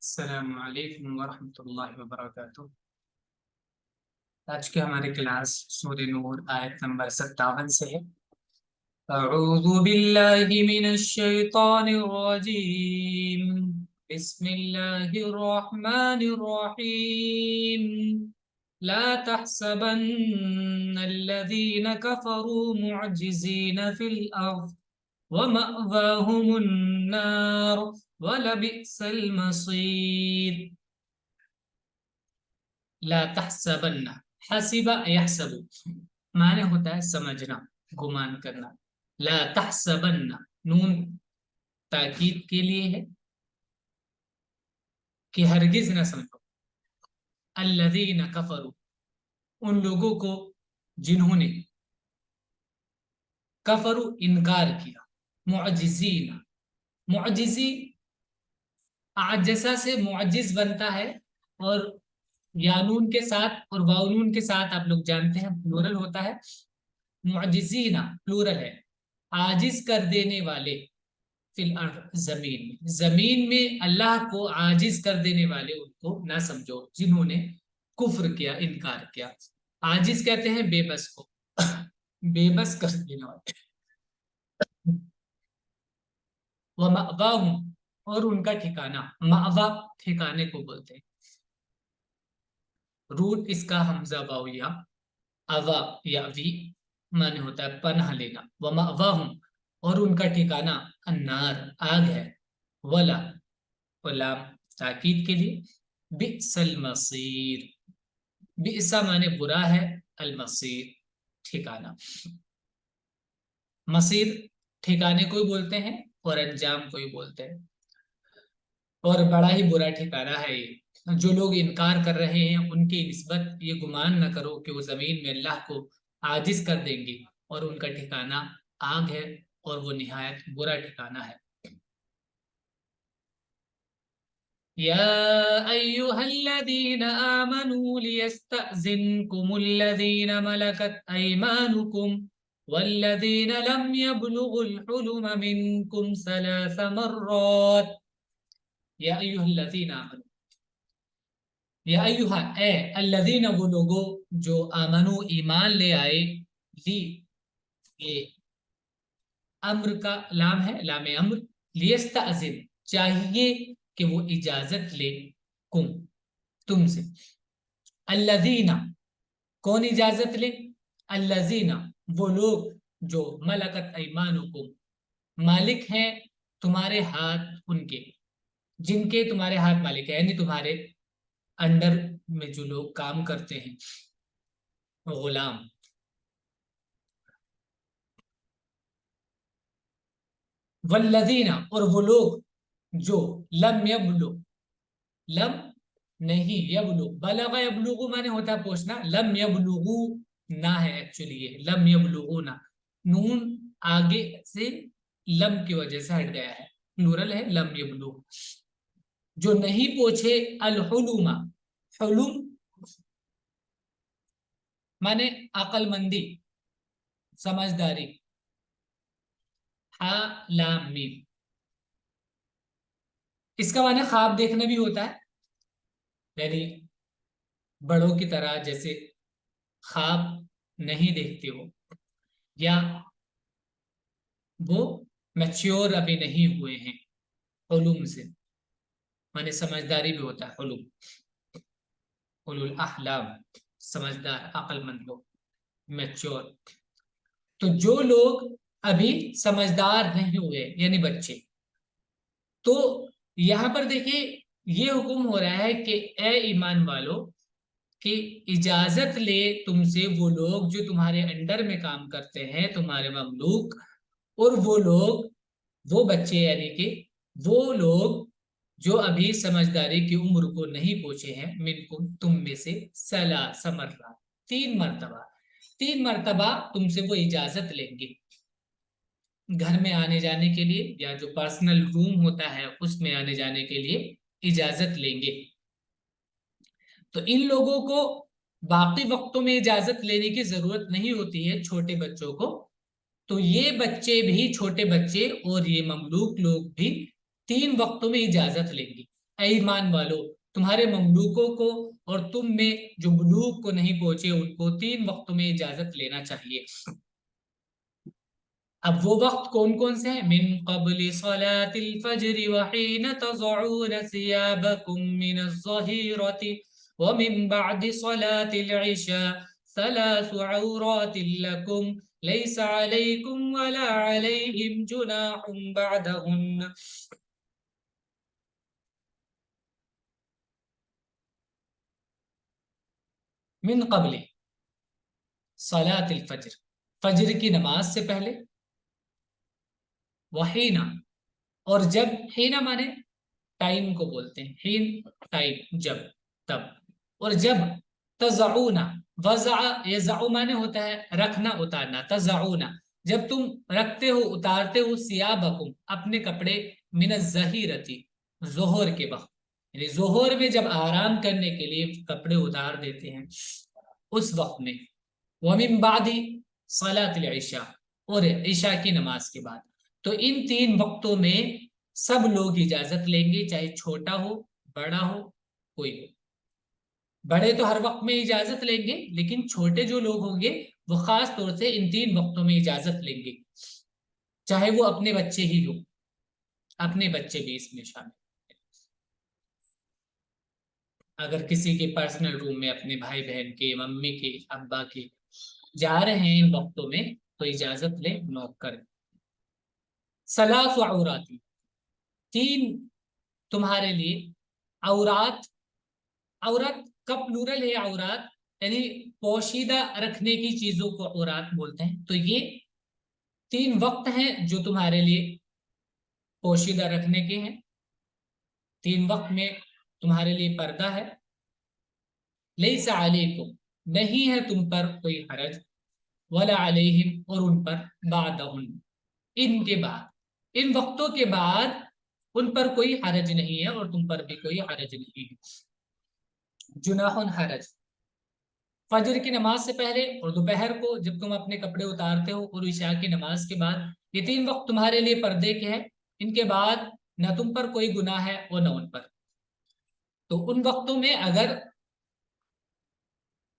السلام علیکم ورحمۃ اللہ وبرکاتہ۔ آج کے ہمارے کلاس سورہ نور آیت نمبر 57 سے ہے۔ اعوذ باللہ من الشیطان الرجیم، بسم اللہ الرحمن الرحیم۔ لا تحسبن الذین کفروا معجزین فی الارض ومأواهم النار وَلَبِئْسَ الْمَصِيرُ۔ لا تحسبن، حسب یحسب معنی ہوتا ہے سمجھنا، گمان کرنا۔ لا تحسبن، نون تاکید کے لیے ہے کہ ہرگز نہ سمجھو، الذین کفروا، ان لوگوں کو جنہوں نے کفروا انکار کیا، معجزین، معجزی عجزہ سے معجز بنتا ہے، اور یانون کے ساتھ اور واؤنون کے ساتھ آپ لوگ جانتے ہیں پلورل ہوتا ہے۔ معجزین پلورل ہے، عاجز کر دینے والے، فی الارض زمین میں، زمین میں اللہ کو عاجز کر دینے والے ان کو نہ سمجھو جنہوں نے کفر کیا، انکار کیا۔ عاجز کہتے ہیں بے بس کو، بے بس کر دینے والے۔ وَمَأْوَاهُمْ، اور ان کا ٹھکانہ، مأوا ٹھکانے کو بولتے ہیں۔ روٹ اس کا حمزہ واویہ، اوا یا وی معنی ہوتا ہے پناہ لینا۔ وَمَأْوَاهُمْ، اور ان کا ٹھکانہ، النار، آگ ہے۔ ولا، لام تاکید کے لیے، بئس المصیر، بئس معنی برا ہے، المصیر ٹھکانہ۔ مصیر ٹھکانے کو ہی بولتے ہیں اور انجام کو ہی بولتے ہیں، اور بڑا ہی برا ٹھکانہ ہے یہ۔ جو لوگ انکار کر رہے ہیں ان کی نسبت یہ گمان نہ کرو کہ وہ زمین میں اللہ کو عاجز کر دیں گے، اور ان کا ٹھکانہ آگ ہے، اور وہ نہایت برا ٹھکانہ ہے۔ یا ایھا الذین آمنوا لیستأذنکم الذین ملکت ایمانکم والذین لم یبلغوا الحلم منکم ثلاث مرات۔ یا ایھا الذین آمنوا، یا ایھا اے، الذین وہ لوگوں جو آمنو ایمان لے آئے، لی یہ امر کا لام ہے، لام امر، لیستأذن چاہیے کہ وہ اجازت لے، کم تم سے، الذین کون اجازت لے، الذین وہ لوگ جو ملکت ایمانکم مالک ہیں تمہارے ہاتھ ان کے، جن کے تمہارے ہاتھ مالک ہے، یعنی تمہارے انڈر میں جو لوگ کام کرتے ہیں، غلام۔ والذین، اور وہ لوگ جو لم یبلغ، لم نہیں، یبلغ، بلغ یبلغ مانے ہوتا ہے پوچھنا، لم یبلغو نہ ہے ایکچولی، یہ لم یبلغونا، نون آگے سے لم کی وجہ سے ہٹ گیا ہے، پلورل ہے لم یبلغ، جو نہیں پوچھے، الحلم، حلم مانے عقل مندی، سمجھداری، ہا لام میم، اس کا معنی خواب دیکھنا بھی ہوتا ہے، یعنی بڑوں کی طرح جیسے خواب نہیں دیکھتے ہو، یا وہ میچیور ابھی نہیں ہوئے ہیں، حلم سے مانے سمجھداری بھی ہوتا ہے، حلم، اولو الاحلام، سمجھدار، عقل مند لوگ، میچور۔ تو جو لوگ ابھی سمجھدار نہیں ہوئے یعنی بچے، تو یہاں پر دیکھیں یہ حکم ہو رہا ہے کہ اے ایمان والو، کہ اجازت لے تم سے وہ لوگ جو تمہارے انڈر میں کام کرتے ہیں، تمہارے مملوک، اور وہ لوگ، وہ بچے یعنی کہ وہ لوگ جو ابھی سمجھداری کی عمر کو نہیں پہنچے ہیں، منکم تم میں سے، ثلاث مرات، تین مرتبہ تم سے وہ اجازت لیں گے، گھر میں آنے جانے کے لیے، یا جو پرسنل روم ہوتا ہے اس میں آنے جانے کے لیے اجازت لیں گے۔ تو ان لوگوں کو باقی وقتوں میں اجازت لینے کی ضرورت نہیں ہوتی ہے، چھوٹے بچوں کو، تو یہ بچے بھی، چھوٹے بچے اور یہ مملوک لوگ بھی 3 وقتوں میں اجازت لیں گے۔ اے ایمان والو تمہارے مملوکوں کو اور تم میں جو بلوغ کو نہیں پہنچے ان کو 3 وقتوں میں اجازت لینا چاہیے۔ اب وہ وقت کون کون سے ہیں؟ من قبل صلاة الفجر وحین تضعون ثيابكم من الظہیرة ومن بعد صلاة العشاء 3 عورات لكم ليس عليكم ولا عليهم جناح بعدهن۔ من قبل صلاة الفجر، فجر کی نماز سے پہلے، وحینا اور جب، حینا مانے ٹائم کو بولتے ہیں، حین ٹائم، جب، تب، اور جب، تضعون، وضع یضع مانے ہوتا ہے رکھنا اتارنا، تضعون جب تم رکھتے ہو اتارتے ہو، ثیابکم اپنے کپڑے، من الظہیرتی ظہر کے وقت، یعنی ظہر میں جب آرام کرنے کے لیے کپڑے اتار دیتے ہیں اس وقت میں، ومن بعد صلاۃ العشاء اور عشاء کی نماز کے بعد۔ تو ان 3 وقتوں میں سب لوگ اجازت لیں گے، چاہے چھوٹا ہو بڑا ہو کوئی ہو۔ بڑے تو ہر وقت میں اجازت لیں گے، لیکن چھوٹے جو لوگ ہوں گے وہ خاص طور سے ان 3 وقتوں میں اجازت لیں گے، چاہے وہ اپنے بچے ہی ہو، اپنے بچے بھی اس میں شامل۔ اگر کسی کے پرسنل روم میں اپنے بھائی بہن کے، ممی کے، ابا کے جا رہے ہیں ان وقتوں میں تو اجازت لے، نوک کر۔ 3 عورات، 3 تمہارے لیے، عورات، عورت کا پلورل ہے عورات، یعنی پوشیدہ رکھنے کی چیزوں کو عورات بولتے ہیں۔ تو یہ 3 وقت ہیں جو تمہارے لیے پوشیدہ رکھنے کے ہیں، 3 وقت میں تمہارے لیے پردہ ہے۔ لیس علیکم نہیں ہے تم پر کوئی حرج، ولا علیہم اور ان پر، بعدہن ان کے بعد، ان وقتوں کے بعد ان پر کوئی حرج نہیں ہے اور تم پر بھی کوئی حرج نہیں ہے۔ جناح حرج، فجر کی نماز سے پہلے اور دوپہر کو جب تم اپنے کپڑے اتارتے ہو اور عشاء کی نماز کے بعد، یہ 3 وقت تمہارے لیے پردے کے ہیں، ان کے بعد نہ تم پر کوئی گناہ ہے اور نہ ان پر۔ تو ان وقتوں میں اگر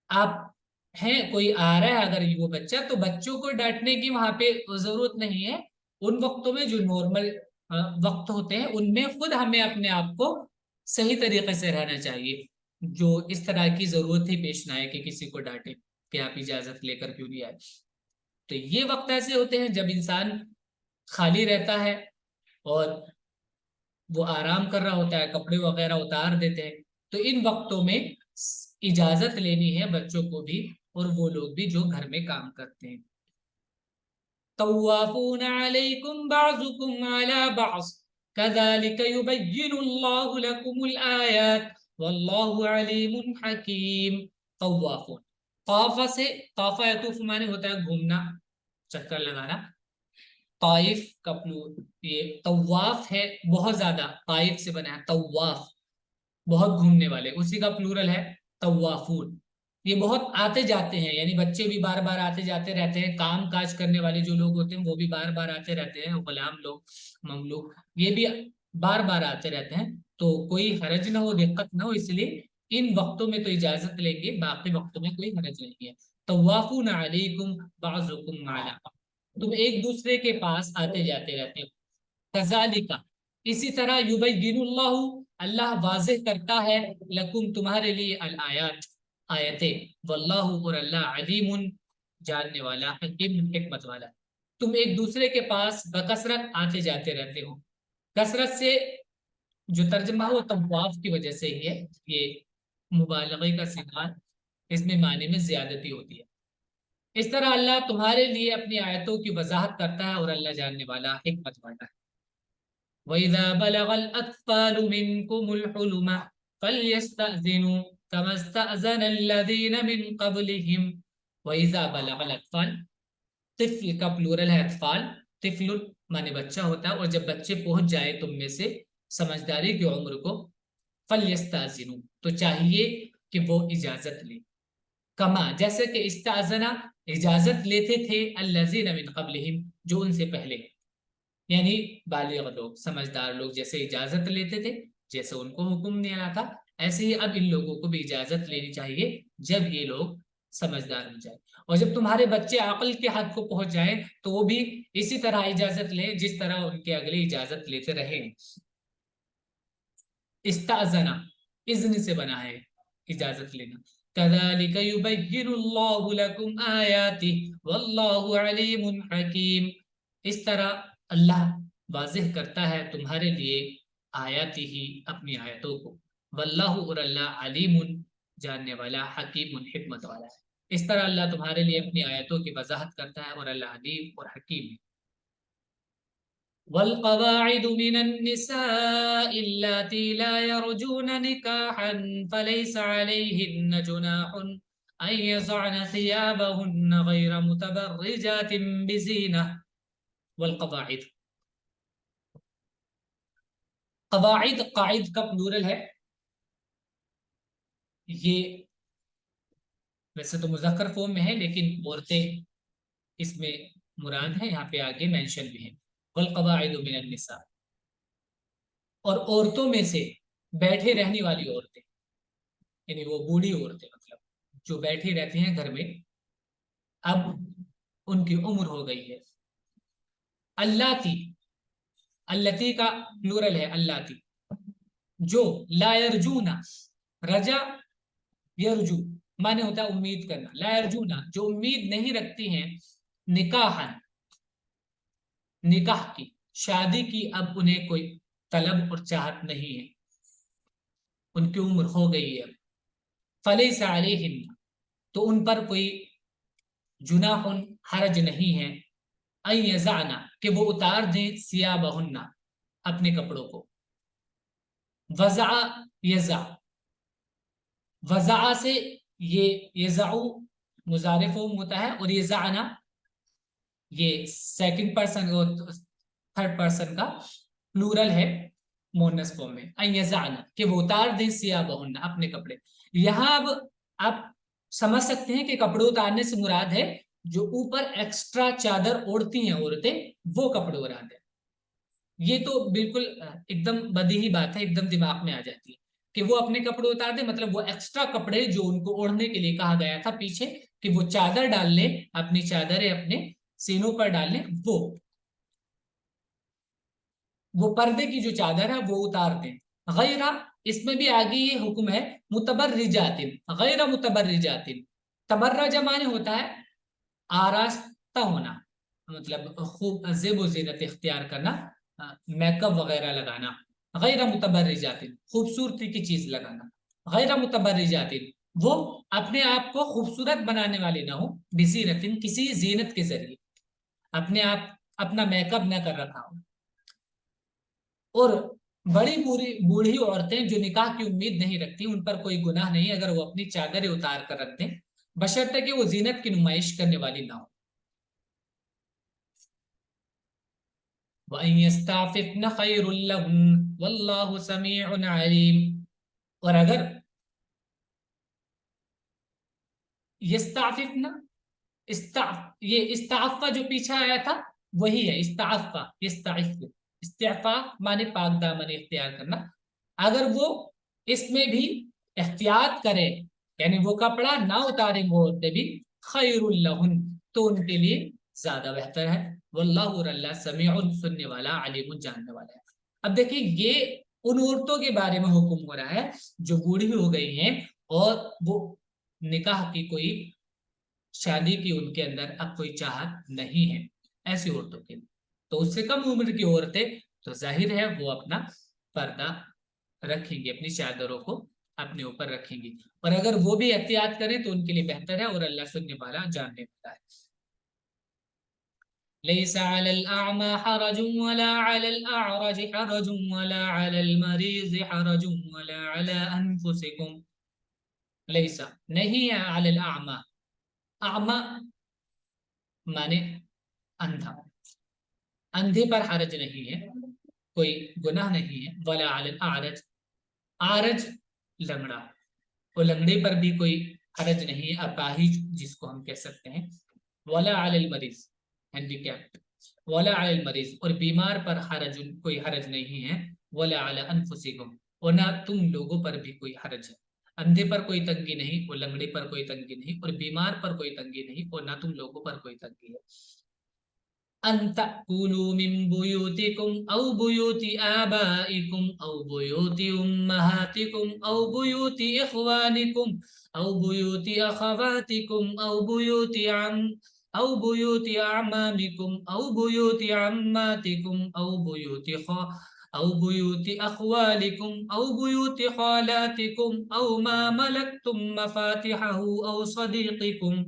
آپ ہیں، کوئی آ رہا ہے اگر وہ بچہ، تو بچوں کو ڈانٹنے کی وہاں پہ ضرورت نہیں ہے۔ ان وقتوں میں جو نارمل وقت ہوتے ہیں ان میں خود ہمیں اپنے آپ کو صحیح طریقے سے رہنا چاہیے، جو اس طرح کی ضرورت ہی پیش نہ آئے کہ کسی کو ڈانٹے کہ آپ اجازت لے کر کیوں نہیں آئے۔ تو یہ وقت ایسے ہوتے ہیں جب انسان خالی رہتا ہے اور وہ آرام کر رہا ہوتا ہے، کپڑے وغیرہ اتار دیتے ہیں، تو ان وقتوں میں اجازت لینی ہے بچوں کو بھی اور وہ لوگ بھی جو گھر میں کام کرتے ہیں۔ طوافون علیکم بعضکم علی بعض کذالک یبین اللہ لکم الآیات واللہ علیم حکیم۔ طوافون، طاف سے، طاف یطوف مانے ہوتا ہے گھومنا، چکر لگانا، طائف کا یہ طواف ہے، بہت زیادہ، طائف سے بنا ہے طواف، بہت گھومنے والے، اسی کا پلورل ہے طوافون۔ یہ بہت آتے جاتے ہیں، یعنی بچے بھی بار بار آتے جاتے رہتے ہیں، کام کاج کرنے والے جو لوگ ہوتے ہیں وہ بھی بار بار آتے رہتے ہیں، غلام لوگ، مملوک، یہ بھی بار بار آتے رہتے ہیں، تو کوئی حرج نہ ہو، دقت نہ ہو، اس لیے ان وقتوں میں تو اجازت لیں گے، باقی وقتوں میں کوئی حرج نہیں ہے۔ طوافون علیکم بعضکم علی بعض، تم ایک دوسرے کے پاس آتے جاتے رہتے ہو۔ کذالک اسی طرح، یبین اللہ اللہ واضح کرتا ہے، لکم تمہارے لیے، الآیات آیتیں، واللہ اور اللہ، علیم جاننے والا، حکیم حکمت والا۔ تم ایک دوسرے کے پاس بکثرت آتے جاتے رہتے ہو، کثرت سے جو ترجمہ ہو طواف کی وجہ سے ہی ہے، یہ مبالغے کا صیغہ، اس میں معنی میں زیادتی ہوتی ہے۔ اس طرح اللہ تمہارے لیے اپنی آیتوں کی وضاحت کرتا ہے اور اللہ جاننے والا، حکمت والا ہے۔ وَإِذَا بَلَغَ الْأَطْفَالُ مِنْكُمُ الْحُلُمَ فَلْيَسْتَأْذِنُوا كَمَا اسْتَأْذَنَ الَّذِينَ مِنْ قَبْلِهِمْ۔ وَإِذَا بَلَغَ الْأَطْفَالُ، طفل کا پلورل ہے اطفال، طفل مانے بچہ ہوتا ہے، اور جب بچے پہنچ جائے تم میں سے سمجھداری کی عمر کو، فَلْيَسْتَأْذِنُوا تو چاہیے کہ وہ اجازت لیں، کما جیسے کہ استاذنا اجازت لیتے تھے، الذین من قبلہم جو ان سے پہلے، یعنی بالغ لوگ، سمجھدار لوگ جیسے اجازت لیتے تھے، جیسے ان کو حکم دیا تھا ایسے ہی اب ان لوگوں کو بھی اجازت لینی چاہیے جب یہ لوگ سمجھدار ہو جائے. اور جب تمہارے بچے عقل کے حد کو پہنچ جائیں تو وہ بھی اسی طرح اجازت لیں جس طرح ان کے اگلے اجازت لیتے رہے. استاذنا اذن سے بنا ہے اجازت لینا. كذلك يبين الله لكم آياته والله عليم حكيم. اس طرح اللہ واضح کرتا ہے تمہارے لیے آیاتی ہی اپنی آیتوں کو. واللہ اور اللہ علیم جاننے والا حکیم حکمت والا ہے. اس طرح اللہ تمہارے لیے اپنی آیتوں کی وضاحت کرتا ہے اور اللہ علیم اور حکیم ہے. والقواعد من النساء اللاتي لا يرجون نكاحا فليس عليهن جناح أن يضعن ثيابهن غير متبرجات بزينة. والقواعد قواعد قاعد کا پلورل ہے. یہ ویسے تو مذکر فارم میں ہے لیکن عورتیں اس میں مراد ہے. یہاں پہ آگے مینشن بھی ہے والقواعد من النساء. اور عورتوں میں سے بیٹھے رہنے والی عورتیں یعنی وہ بوڑھی عورتیں مطلب جو بیٹھی رہتی ہیں گھر میں اب ان کی عمر ہو گئی ہے. اللاتی اللاتی کا پلورل ہے اللاتی جو لا یرجونا رجا یرجو مانے ہوتا ہے امید کرنا. لا یرجونا جو امید نہیں رکھتی ہیں نکاحن نکاح کی شادی کی اب انہیں کوئی طلب اور چاہت نہیں ہے ان کی عمر ہو گئی ہے. فلیس علیہن تو ان پر کوئی جناح حرج نہیں ہے ان یزعنا کہ وہ اتار دیں ثیابہن اپنے کپڑوں کو. وضع یزع وضع سے یہ یزعو مضارع فارم ہوتا ہے اور یزعنا یہ سیکنڈ پرسن اور تھرڈ پرسن کا پلورل ہے مونس فارم میں. ان یزعنا کہ وہ اتار دیں ثیابہن اپنے کپڑے. یہاں اب آپ سمجھ سکتے ہیں کہ کپڑے اتارنے سے مراد ہے جو اوپر ایکسٹرا چادر اوڑھتی ہیں عورتیں وہ کپڑے مراد ہے. یہ تو بالکل ایک دم بدیہی بات ہے ایک دم دماغ میں آ جاتی ہے کہ وہ اپنے کپڑے اتار دیں مطلب وہ ایکسٹرا کپڑے جو ان کو اوڑھنے کے لیے کہا گیا تھا پیچھے کہ وہ چادر ڈال لیں اپنی چادریں اپنے سینوں پر ڈال لیں وہ پردے کی جو چادر ہے وہ اتار دیں. غیر اس میں بھی آگے یہ حکم ہے متبرجات غیر متبرجات. تبرج مانے ہوتا ہے آراستہ ہونا مطلب خوب زیب و زینت اختیار کرنا میک اپ وغیرہ لگانا. غیر متبرجات خوبصورتی کی چیز لگانا. غیر متبرجات وہ اپنے آپ کو خوبصورت بنانے والے نہ ہو بزینت کسی زینت کے ذریعے اپنے آپ اپنا میک اپ نہ کر رکھا ہو. اور بڑی بوڑھی عورتیں جو نکاح کی امید نہیں رکھتی ان پر کوئی گناہ نہیں اگر وہ اپنی چادریں اتار کر رکھ دیں بشرطے کہ وہ زینت کی نمائش کرنے والی نہ ہو. وَإِن يَسْتَعْفِفْنَ خَيْرٌ لَهُنَّ وَاللَّهُ سَمِيعٌ عَلِيمٌ. اور اگر یستعففنا یہ استعفا جو پیچھے آیا تھا وہی ہے استعفا یستعف استعفاف مانے پاک دامن اختیار کرنا. اگر وہ اس میں بھی احتیاط کرے یعنی وہ کپڑا نہ اتاریں وہ عورتیں بھی خیر لہن تو ان کے لیے زیادہ بہتر ہے. واللہ اور اللہ سمیع سننے والا علیم جاننے والا ہے. اب دیکھیں یہ ان عورتوں کے بارے میں حکم ہو رہا ہے جو بوڑھی ہو گئی ہیں اور وہ نکاح کی کوئی شادی کی ان کے اندر اب کوئی چاہت نہیں ہے ایسی عورتوں کے. تو اس سے کم عمر کی عورتیں تو ظاہر ہے وہ اپنا پردہ رکھیں گی اپنی چادروں کو اپنے اوپر رکھیں گی اور اگر وہ بھی احتیاط کریں تو ان کے لیے بہتر ہے اور اللہ سننے والا جاننے والا ہے. ليس على الأعمى حرج ولا على الأعرج حرج ولا على المريض حرج ولا على أنفسكم. ليس نہیں ہے على الأعمى اعمى مانے اندھا اندھے پر حرج نہیں ہے کوئی گناہ نہیں ہے. ولا علی الاعرج عارج لنگڑا اور لنگڑے پر بھی کوئی حرج نہیں ہے اپاہج جس کو ہم کہہ سکتے ہیں. ولا علی المریض ہینڈی کیپ ولا علی المریض اور بیمار پر حرج کوئی حرج نہیں ہے. ولا علی انفسکم اور نہ تم لوگوں پر بھی کوئی حرج ہے۔ اندھے پر کوئی تنگی نہیں، اور لنگڑے پر کوئی تنگی نہیں، اور بیمار پر کوئی تنگی نہیں، اور نہ تم لوگوں پر کوئی تنگی ہے۔ ان تأکلوا من بیوتکم او بیوت آبائکم او بیوت امہاتکم او بیوت اخوانکم او بیوت اخواتکم او بیوت او بیوت اعمامکم او بیوت عماتکم او بیوت او بیوت اخوالکم او بیوت خالاتکم او ما ملکتم مفاتحہ او صدیقکم۔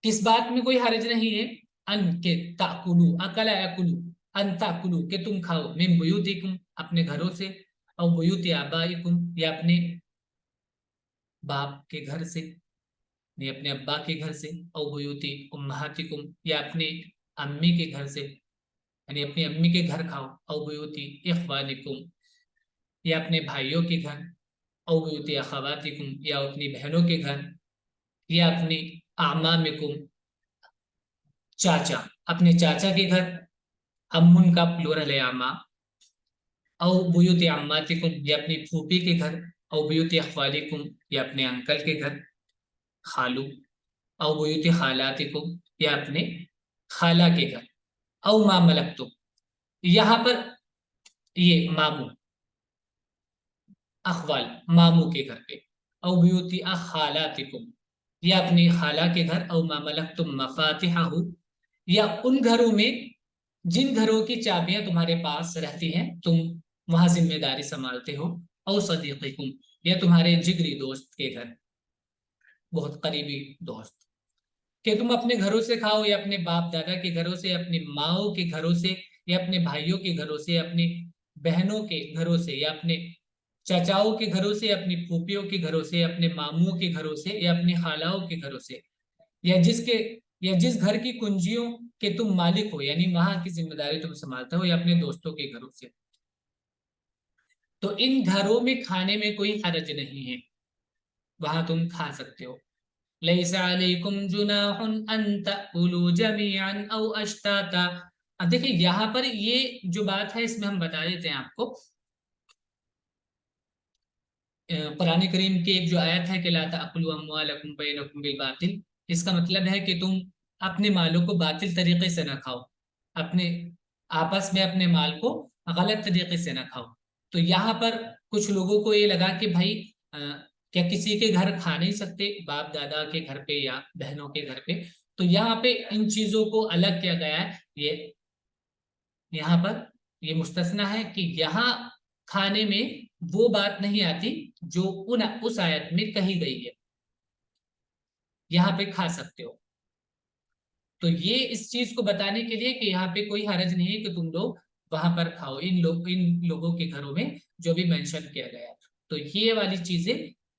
کس بات میں کوئی حرج نہیں ہے؟ ان کے تاکلو، اکلا یاکلو، ان تاکلو کہ تم کھاؤ، من بیوتکم اپنے گھروں سے، او بیوت آبائکم یا اپنے باپ کے گھر سے، یا اپنے ابا کے گھر سے، او بیوت امہاتکم یا اپنے امی کے گھر سے، یعنی اپنی امی کے گھر کھاؤ، او بیوت اخوانکم یا اپنے بھائیوں کے گھر، او بیوت اخواتکم یا اپنی بہنوں کے گھر، یا اپنی اعمامکم چاچا، اپنے چاچا کے گھر، امن کا پلورل ہے اعمام، او بیوت عماتکم یا اپنی پھوپھی کے گھر، او بیوت اخوالکم یا اپنے انکل کے گھر، خالو، او بیوت خالاتکم یا اپنے خالہ کے گھر، او ما ملکتم، یہاں پر یہ مامو، اخوال مامو کے گھر پہ، او بیوت خالاتکم یا اپنی خالہ کے گھر، او ما ملکتم مفاتحہ یا ان گھروں میں جن گھروں کی چابیاں تمہارے پاس رہتی ہیں، تم وہاں ذمہ داری سنبھالتے ہو، او صدیقکم یا تمہارے جگری دوست کے گھر، بہت قریبی دوست، کہ تم اپنے گھروں سے کھاؤ، یا اپنے باپ دادا کے گھروں سے، اپنی ماؤں کے گھروں سے، یا اپنے بھائیوں کے گھروں سے، اپنی بہنوں کے گھروں سے، یا اپنے چچاؤں کے گھروں سے، اپنی پھوپھیوں کے گھروں سے، اپنے ماموں کے گھروں سے، یا اپنی خالاؤں کے گھروں سے، یا جس گھر کی کنجیوں کے تم مالک ہو، یعنی وہاں کی ذمہ داری تم سنبھالتے ہو، یا اپنے دوستوں کے گھروں سے۔ تو ان گھروں میں کھانے میں کوئی حرج نہیں ہے، وہاں تم کھا سکتے ہو۔ لیس علیکم جناح ان تأکلوا جمیعا او اشتاتا۔ اب دیکھیں یہاں پر یہ جو بات ہے اس میں ہم بتا دیتے ہیں آپ کو، قرآن کریم کی ایک جو آیت ہے کہ لا تأکلوا اموالکم بینکم بالباطل، اس کا مطلب ہے کہ تم اپنے مالوں کو باطل طریقے سے نہ کھاؤ، اپنے آپس میں اپنے مال کو غلط طریقے سے نہ کھاؤ۔ تو یہاں پر کچھ لوگوں کو یہ لگا کہ بھائی کیا کسی کے گھر کھا نہیں سکتے، باپ دادا کے گھر پہ یا بہنوں کے گھر پہ؟ تو یہاں پہ ان چیزوں کو الگ کیا گیا ہے، یہ یہاں پر یہ مستثنا ہے کہ یہاں کھانے میں وہ بات نہیں آتی جو اس آیت میں کہی گئی ہے، یہاں پہ کھا سکتے ہو۔ تو یہ اس چیز کو بتانے کے لیے کہ یہاں پہ کوئی حرج نہیں ہے کہ تم لوگ وہاں پر کھاؤ، ان لوگوں کے گھروں میں جو بھی مینشن کیا گیا۔ تو یہ والی چیزیں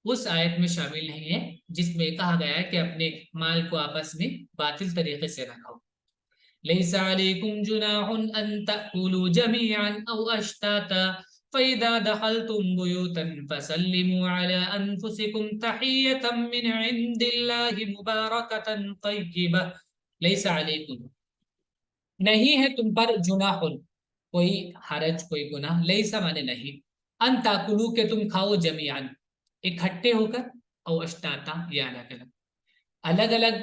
اس آیت میں شامل نہیں ہے جس میں کہا گیا ہے کہ اپنے مال کو آپس میں باطل طریقے سے نہ کھاؤ۔ لیس علیکم جناح ان تأکلوا جمیعا او اشتاتا فَإِذَا دَخَلْتُمْ بُيُوتًا فَسَلِّمُوا عَلَىٰ أَنفُسِكُمْ تَحِيَّةً مِّنْ عِندِ اللَّهِ مُبَارَكَةً طَيِّبَةً لیس علیکم، نہیں ہے تم پر جناح، کوئی حرج، کوئی گناہ، لیسا مانے نہیں، ان تاکلو کہ تم کھاؤ جمیعاً اکٹھے ہو کر، او اشتاتا یا الگ الگ، الگ الگ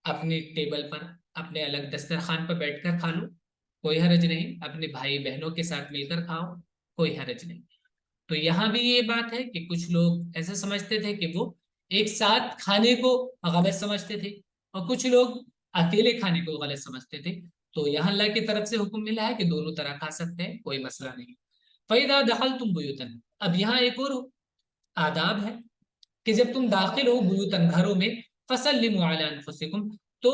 اپنے ٹیبل پر، اپنے الگ دسترخوان پر بیٹھ کر کھا لو، کوئی حرج نہیں، اپنے بھائی بہنوں کے ساتھ مل کر کھاؤ، کوئی حرج نہیں۔ تو یہاں بھی یہ بات ہے کہ کچھ لوگ ایسا سمجھتے تھے کہ وہ ایک ساتھ کھانے کو غلط سمجھتے تھے، اور کچھ لوگ اکیلے کھانے کو غلط سمجھتے تھے۔ تو یہاں اللہ کی طرف سے حکم ملا ہے کہ دونوں طرح کھا سکتے ہیں، کوئی مسئلہ نہیں۔ فَإِذَا دَخَلْتُمْ بُيُوتًا، اب یہاں ایک اور آداب ہے کہ جب تم داخل ہو بیوتن گھروں میں، فَسَلِّمُوا عَلَىٰ أَنفُسِكُمْ تو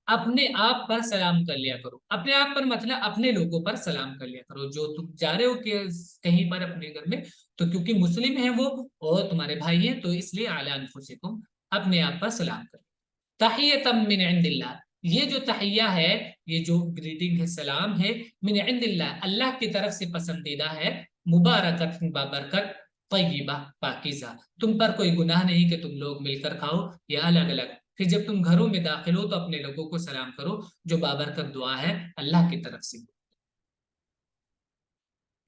اپنے آپ پر سلام کر لیا کرو، اپنے آپ پر مطلب اپنے لوگوں پر سلام کر لیا کرو، جو تم جا رہے ہو کہ کہیں پر اپنے گھر میں، تو کیونکہ مسلم ہیں وہ اور تمہارے بھائی ہیں، تو اس لیے عَلَىٰ أَنفُسِكُمْ اپنے آپ پر سلام کر، تحیۃ من عند اللہ، یہ جو تحیہ ہے، یہ جو گریٹنگ ہے، سلام ہے، من عند اللہ، اللہ کی طرف سے پسندیدہ ہے، مبارکت بابرکت، طیبہ پاکیزہ، تم پر کوئی گناہ نہیں کہ تم لوگ مل کر کھاؤ یا الگ الگ۔ پھر جب تم گھروں میں داخل ہو تو اپنے لوگوں کو سلام کرو جو بابرکت دعا ہے اللہ کی طرف سے.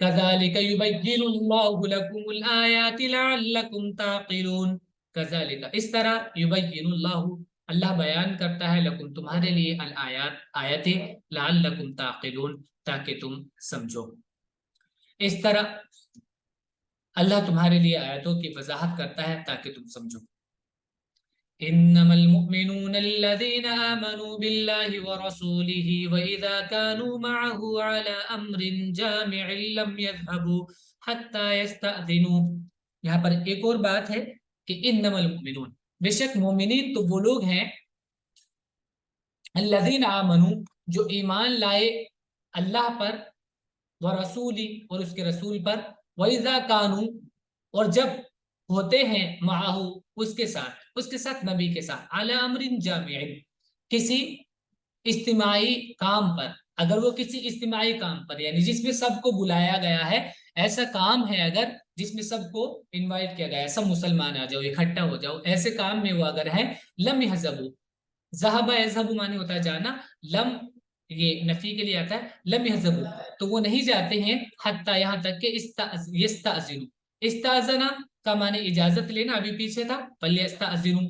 كذلك يبين الله لكم الآيات لعلكم تعقلون. كذلك اس طرح يبين الله اللہ بیان کرتا ہے لکم تمہارے لیے الآیات آیتیں لعلکم تعقلون تاکہ تم سمجھو. اس طرح اللہ تمہارے لیے آیتوں کی وضاحت کرتا ہے تاکہ تم سمجھو. انما المؤمنون الذين آمنوا بالله ورسوله واذا كانوا معه على امر جامع لم يذهبوا حتى يستأذنوا. یہاں پر ایک اور بات ہے کہ انما المؤمنون بے شک مومنین تو وہ لوگ ہیں الذين آمنوا جو ایمان لائے اللہ پر ورسولی اور اس کے رسول پر واذا كانوا اور جب ہوتے ہیں معه اس کے ساتھ نبی کے ساتھ علی امر جامع کسی اجتماعی کام پر. اگر وہ کسی اجتماعی کام پر یعنی جس میں سب کو بلایا گیا ہے ایسا کام ہے اگر جس میں سب کو انوائٹ کیا گیا ہے سب مسلمان آ جاؤ اکٹھا ہو جاؤ ایسے کام میں وہ اگر ہے لم یحزبوا ذهب یذهب معنی ہوتا ہے جانا لم یہ نفی کے لیے آتا ہے لم یحزبوا تو وہ نہیں جاتے ہیں حتی یہاں تک کہ یستأذنوا. استاذنا کا معنی اجازت لینا ابھی پیچھے تھا فلیستأذنوا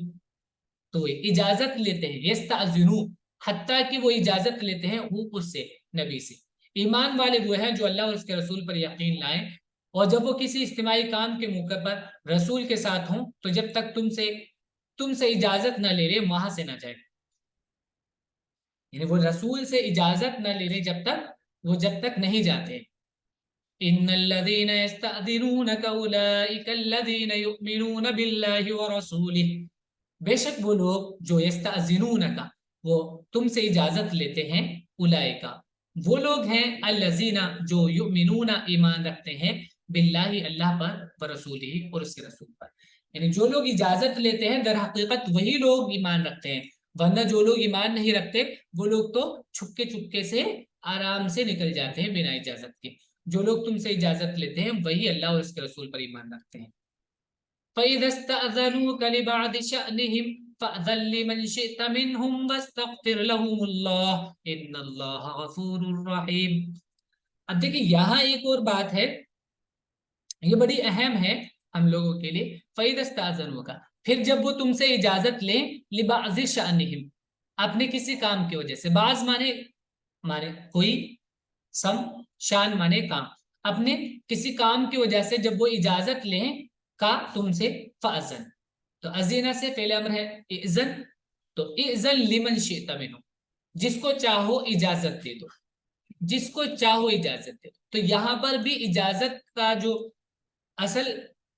تو اجازت لیتے ہیں یستأذنوا حتیٰ کہ وہ اجازت لیتے ہیں وہ اس سے نبی سے. ایمان والے وہ ہیں جو اللہ اور اس کے رسول پر یقین لائیں اور جب وہ کسی اجتماعی کام کے موقع پر رسول کے ساتھ ہوں تو جب تک تم سے اجازت نہ لے لے وہاں سے نہ جائے. یعنی وہ رسول سے اجازت نہ لے لے جب تک نہیں جاتے. ان الذين يستأذنونك اولئك الذين يؤمنون بالله ورسوله بے شک وہ لوگ جو یستأذنونک وہ تم سے اجازت لیتے ہیں اولئک وہ لوگ ہیں الذین جو یؤمنون ایمان رکھتے ہیں باللہ اللہ پر ورسولہ اور اس کے رسول پر. یعنی جو لوگ اجازت لیتے ہیں در حقیقت وہی لوگ ایمان رکھتے ہیں ورنہ جو لوگ ایمان نہیں رکھتے وہ لوگ تو چھپکے سے آرام سے نکل جاتے ہیں بنا اجازت کے. جو لوگ تم سے اجازت لیتے ہیں وہی اللہ اور اس کے رسول پر ایمان رکھتے ہیں. فَإِذَا اسْتَأْذَنُوكَ لِبَعْضِ شَأْنِهِمْ فَأْذَن لِّمَن شِئْتَ مِنْهُمْ وَاسْتَغْفِرْ لَهُمُ اللَّهُ إِنَّ اللَّهَ غَفُورٌ رَّحِيمٌ. اب دیکھیں یہاں ایک اور بات ہے یہ بڑی اہم ہے ہم لوگوں کے لیے. فَإِذَا اسْتَأْذَنُوكَ پھر جب وہ تم سے اجازت لیں لِبَعْضِ شَأْنِهِمْ اپنے کسی کام کی وجہ سے. بعض مانے کوئی سم شان مانے کام اپنے کسی کام کی وجہ سے جب وہ اجازت لیں کا تم سے فاذن تو ازینہ سے پہلے امر ہے اذن تو اذن لمن شئت منہم جس کو چاہو اجازت دے دو جس کو چاہو اجازت دے دو. تو یہاں پر بھی اجازت کا جو اصل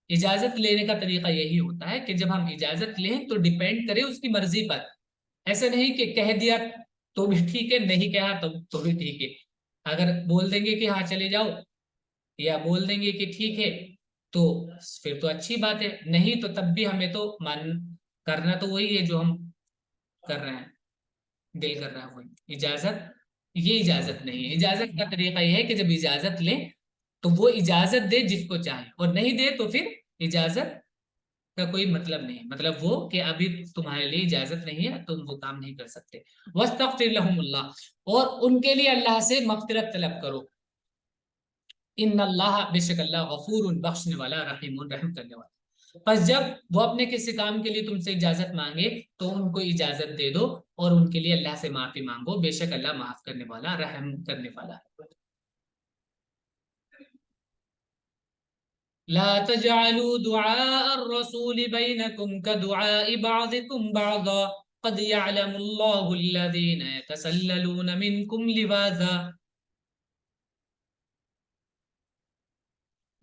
اجازت لینے کا طریقہ یہی ہوتا ہے کہ جب ہم اجازت لیں تو ڈیپینڈ کرے اس کی مرضی پر. ایسا نہیں کہ کہہ دیا تو بھی ٹھیک ہے نہیں کہا تو بھی ٹھیک ہے. اگر بول دیں گے کہ ہاں چلے جاؤ یا بول دیں گے کہ ٹھیک ہے تو پھر تو اچھی بات ہے نہیں تو تب بھی ہمیں تو کرنا تو وہی ہے جو ہم کر رہے ہیں دل کر رہا ہے وہی. یہ اجازت نہیں ہے. اجازت کا طریقہ یہ ہے کہ جب اجازت لیں تو وہ اجازت دے جس کو چاہے اور نہیں دے تو پھر اجازت کا کوئی مطلب نہیں. مطلب وہ کہ ابھی تمہارے لیے اجازت نہیں ہے تم وہ کام نہیں کر سکتے. واستغفر لهم اللہ اور ان کے لیے اللہ سے مغفرت طلب کرو. ان اللہ بے شک اللہ غفور بخشنے والا رحیم رحم کرنے والا. پس جب وہ اپنے کسی کام کے لیے تم سے اجازت مانگے تو ان کو اجازت دے دو اور ان کے لیے اللہ سے معافی مانگو بے شک اللہ معاف کرنے والا رحم کرنے والا ہے. لا تجعلوا دعاء الرسول بينكم كدعاء بعضكم بعضا قد يعلم الله الذين يتسللون منكم لواذا.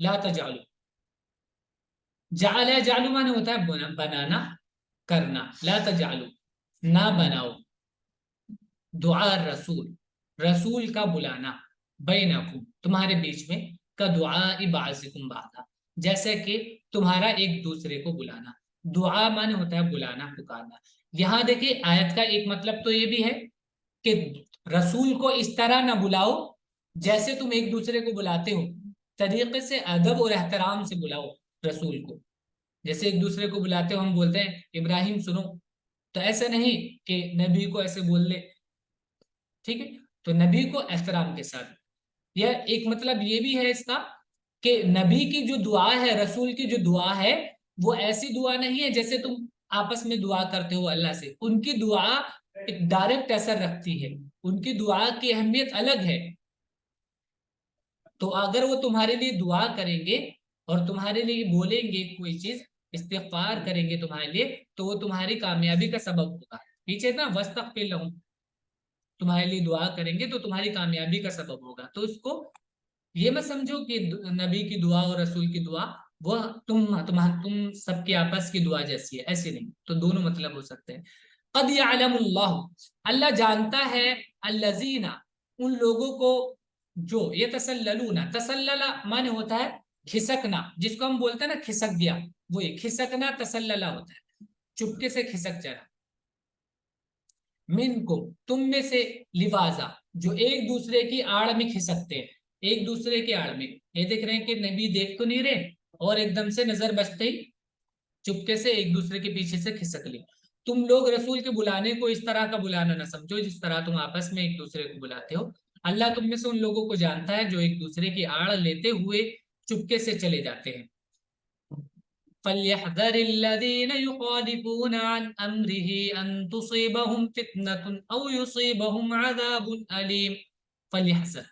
لا تجعلوا جعل مانے ہوتا ہے بنانا کرنا. لا تجعلوا نہ بناؤ دعاء الرسول رسول کا بلانا بینکم تمہارے بیچ میں کا دعاء بعضکم بعضا جیسے کہ تمہارا ایک دوسرے کو بلانا. دعا مانے ہوتا ہے بلانا پکارنا. یہاں دیکھیں آیت کا ایک مطلب تو یہ بھی ہے کہ رسول کو اس طرح نہ بلاؤ جیسے تم ایک دوسرے کو بلاتے ہو. طریقے سے ادب اور احترام سے بلاؤ رسول کو. جیسے ایک دوسرے کو بلاتے ہو ہم بولتے ہیں ابراہیم سنو تو ایسا نہیں کہ نبی کو ایسے بول دے، ٹھیک ہے، تو نبی کو احترام کے ساتھ. یہ ایک مطلب یہ بھی ہے اس کا کہ نبی کی جو دعا ہے، رسول کی جو دعا ہے، وہ ایسی دعا نہیں ہے جیسے تم آپس میں دعا کرتے ہو اللہ سے. ان کی دعا ایک ڈائریکٹ اثر رکھتی ہے، ان کی دعا کی اہمیت الگ ہے. تو اگر وہ تمہارے لیے دعا کریں گے اور تمہارے لیے بولیں گے کوئی چیز، استغفار کریں گے تمہارے لیے، تو وہ تمہاری کامیابی کا سبب ہوگا. پیچھے نا وَاسْتَغْفِرْ لَهُمْ، تمہارے لیے دعا کریں گے تو تمہاری کامیابی کا سبب ہوگا. تو اس کو یہ مت سمجھو کہ نبی کی دعا اور رسول کی دعا وہ تم سب کے آپس کی دعا جیسی ہے، ایسے نہیں. تو دونوں مطلب ہو سکتے ہیں. قد یعلم اللہ، اللہ جانتا ہے، الذین، ان لوگوں کو جو یتسللون، تسلل معنی ہوتا ہے کھسکنا، جس کو ہم بولتے ہیں نا کھسک گیا، وہ کھسکنا تسلل ہوتا ہے، چپکے سے کھسک جانا. منکم، تم میں سے، لوازا، جو ایک دوسرے کی آڑ میں کھسکتے ہیں، ایک دوسرے کی آڑ میں. یہ دیکھ رہے ہیں کہ نبی دیکھ تو نہیں رہے اور ایک دم سے نظر بچتے ہی چپکے سے ایک دوسرے کے پیچھے سے کھسک لی. تم لوگ رسول کے بلانے کو اس طرح کا بلانا نہ سمجھو جس طرح تم آپس میں ایک دوسرے کو بلاتے ہو. اللہ تم میں سے ان لوگوں کو جانتا ہے جو ایک دوسرے کی آڑ لیتے ہوئے چپکے سے چلے جاتے ہیں. فَلْيَحْذَرِ الَّذِينَ يُخَالِفُونَ عَنْ أَمْرِهِ أَن تُصِيبَهُمْ فِتْنَةٌ أَوْ يُصِيبَهُمْ عَذَابٌ أَلِيمٌ. فَلْيَحْذَرْ،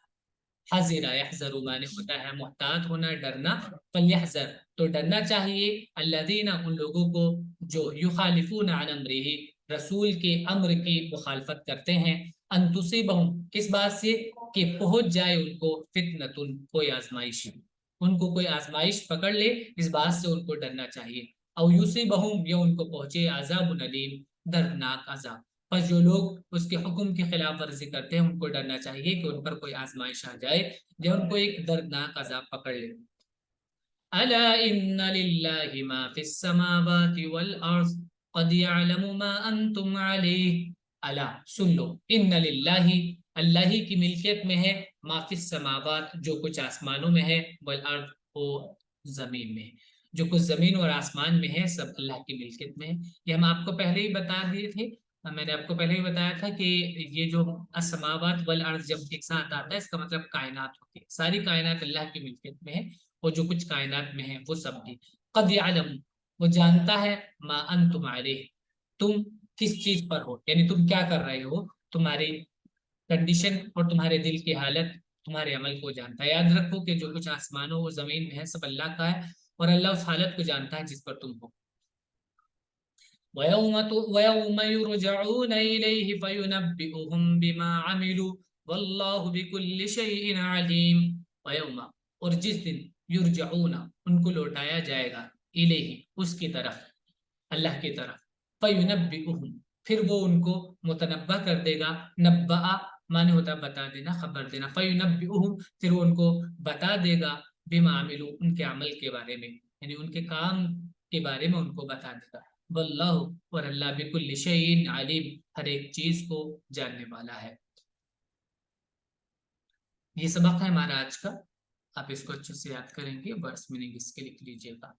حذر یحذر معنی ہوتا ہے محتاط ہونا، ڈرنا. فلیحذر، تو ڈرنا چاہیے، الذین، ان لوگوں کو جو یخالفون عن امرہ، رسول کے امر کی مخالفت کرتے ہیں، ان تصیبہم، کس بات سے کہ پہنچ جائے ان کو، فتنۃ، کوئی آزمائش، ان کو کوئی آزمائش پکڑ لے، اس بات سے ان کو ڈرنا چاہیے. او یصیبہم، یا ان کو پہنچے عذاب علیم، دردناک عذاب. بس جو لوگ اس کے حکم کی خلاف ورزی کرتے ہیں ان کو ڈرنا چاہیے کہ ان پر کوئی آزمائش آ جائے یا ان کو ایک دردناک عذاب پکڑ لے. الا ان للہ ما فی السماوات والارض قد يعلم ما انتم علیہ. الا، سن لو، ان للہ، اللہ ہی کی ملکیت میں ہے، ما فی السماوات، جو کچھ آسمانوں میں ہے، والارض، وہ زمین میں ہے، جو کچھ زمین اور آسمان میں ہے سب اللہ کی ملکیت میں ہے. یہ ہم آپ کو پہلے ہی بتا دیے تھے، میں نے آپ کو پہلے ہی بتایا تھا کہ یہ جو السماوات والارض جب ایک ساتھ آتا ہے اس کا مطلب کائنات ہوتی ہے. ساری کائنات اللہ کی ملکیت میں ہے اور جو کچھ کائنات میں ہے وہ سب بھی. قد یعلم، وہ جانتا ہے، ما انتم علیہ، تم کس چیز پر ہو، یعنی تم کیا کر رہے ہو، تمہاری کنڈیشن اور تمہارے دل کی حالت، تمہارے عمل کو جانتا ہے. یاد رکھو کہ جو کچھ آسمانوں اور زمین میں ہے سب اللہ کا ہے اور اللہ اس حالت کو جانتا ہے جس پر تم ہو. وَيَوْمَ يُرْجَعُونَ إِلَيْهِ فَيُنَبِّئُهُم بِمَا عَمِلُوا وَاللَّهُ بِكُلِّ شَيْءٍ عَلِيمٌ. وَيَوْمَ، اور جس دن، یرجعون، ان کو لوٹایا جائے گا، الیہ، اس کی طرف، اللہ کی طرف. فَيُنَبِّئُهُم، پھر وہ ان کو متنبہ کر دے گا. نبأ معنی ہوتا بتا دینا، خبر دینا. فَيُنَبِّئُهُم، پھر وہ ان کو بتا دے گا، بِمَا عَمِلُوا، ان کے عمل کے بارے میں، یعنی ان کے کام کے بارے میں ان کو بتا دے گا. واللہ، اور اللہ، بکل شیء علیم، ہر ایک چیز کو جاننے والا ہے. یہ سبق ہے ہمارا آج کا، آپ اس کو اچھے سے یاد کریں گے، ورڈز میننگ اس کے لکھ لیجیے گا.